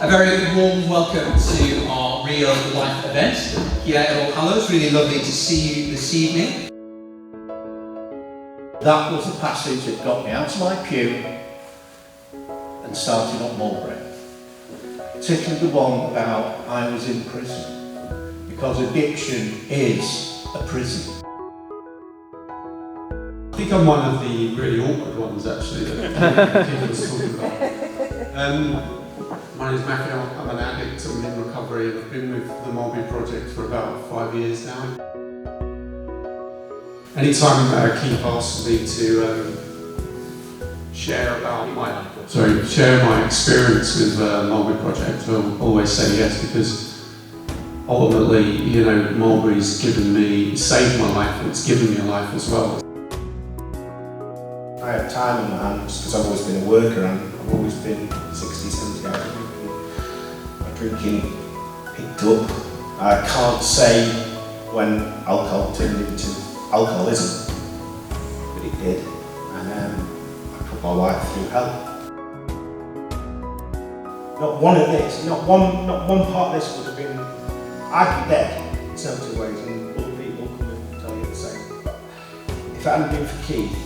A very warm welcome to our real life event here at All Hallows. Really lovely to see you this evening. That was the passage that got me out of my pew and started up Mulberry. Particularly the one about I was in prison, because addiction is a prison. I think I'm one of the really awkward ones actually that people was talking about. My name is Matthew, I'm an addict, I'm in recovery, and I've been with the Mulberry Project for about 5 years now. Anytime Keith asks me to share my experience with Mulberry Project, I'll always say yes, because ultimately, you know, Mulberry's saved my life, and it's given me a life as well. I have time in my hands because I've always been a worker and I've always been 60, 70 hours a week. My drinking picked up. I can't say when alcohol turned into alcoholism, but it did. And I put my wife through hell. Not one part of this would have been, I'd be dead in so many ways, and other people come and tell you the same. But if it hadn't been for Keith,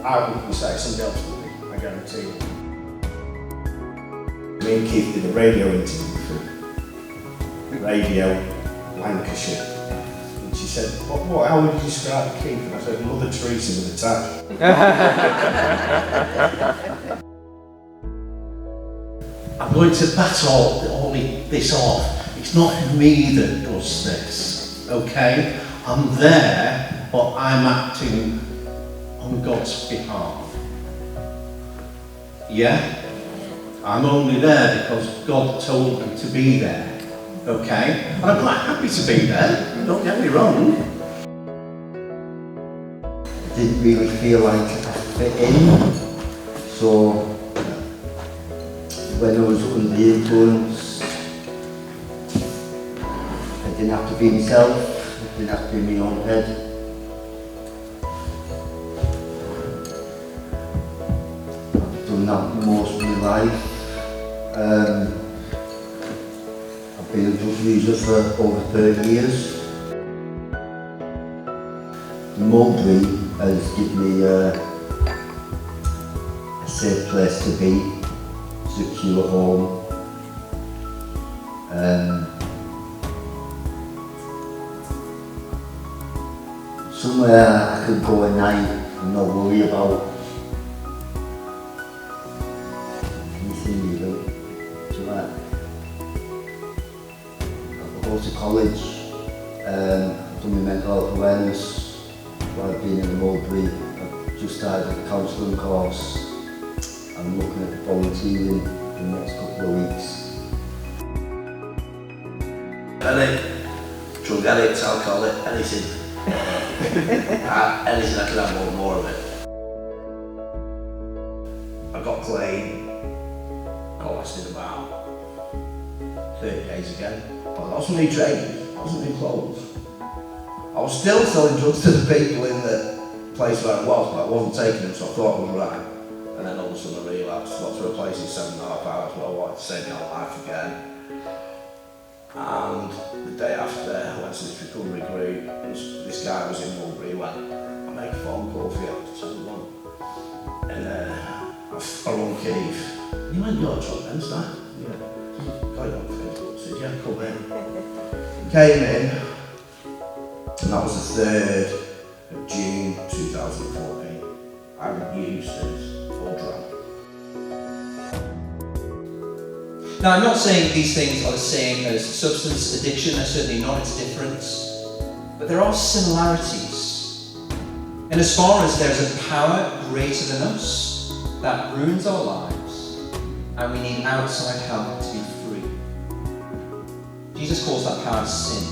I wouldn't be saying, somebody else would be, I guarantee you. Me and Keith did a radio interview for Radio Lancashire. And she said, how would you describe Keith? And I said, Mother Teresa with a tag. I'm going to bat all this off. It's not me that does this, okay? I'm there, but I'm acting on God's behalf. Yeah? I'm only there because God told me to be there. Okay? And I'm quite happy to be there, don't get me wrong. I didn't really feel like I fit in, so when I was under the influence, I didn't have to be myself, I didn't have to be my own head. Done that most of my life. I've been a drug user for over 30 years. Mulberry has given me a safe place to be, secure home. Somewhere I could go at night and not worry about I go to college, I've done my mental health awareness while I've been in the Mulberry. I've just started a counselling course. I'm looking at volunteering in the next couple of weeks. Drug addict, alcoholic, anything. Anything I can have more of it. I got clean. Got lasted about 30 days again. But that wasn't new training, that wasn't new clothes. I was still selling drugs to the people in the place where I was, but I wasn't taking them, so I thought I was right. And then all of a sudden I relapsed, got to a place in 7.5 hours where I wanted to save my life again. And the day after, I went to this recovery group, and this guy was in Mulberry, he went, I'll make a phone call for you, I told him. And I rung Keith. And he went, you're a drug then, son? Yeah. Got it on Facebook, I said, yeah, come in. He came in, and that was the 3rd of June 2014. I haven't used since, or drunk. Now, I'm not saying these things are the same as substance addiction, they're certainly not, it's different. But there are similarities. And as far as there's a power greater than us that ruins our lives, and we need outside help to be free. Jesus calls that power sin.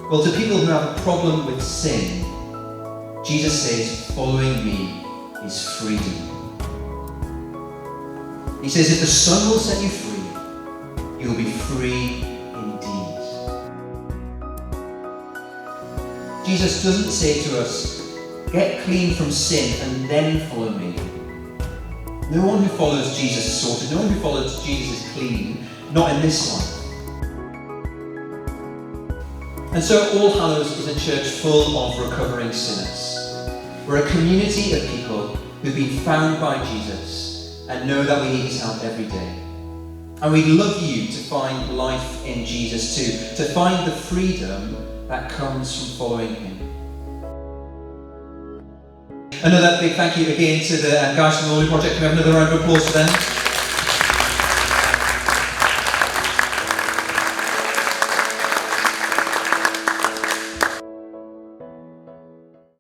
Well, to people who have a problem with sin, Jesus says, following me is freedom. He says, if the Son will set you free, you'll be free indeed. Jesus doesn't say to us, get clean from sin and then follow me. No one who follows Jesus is sorted. No one who follows Jesus is clean. Not in this life. And so All Hallows is a church full of recovering sinners. We're a community of people who've been found by Jesus and know that we need his help every day. And we'd love you to find life in Jesus too, to find the freedom that comes from following him. Another big thank you again to the guys from the Mulberry Project. Can we have another round of applause for them?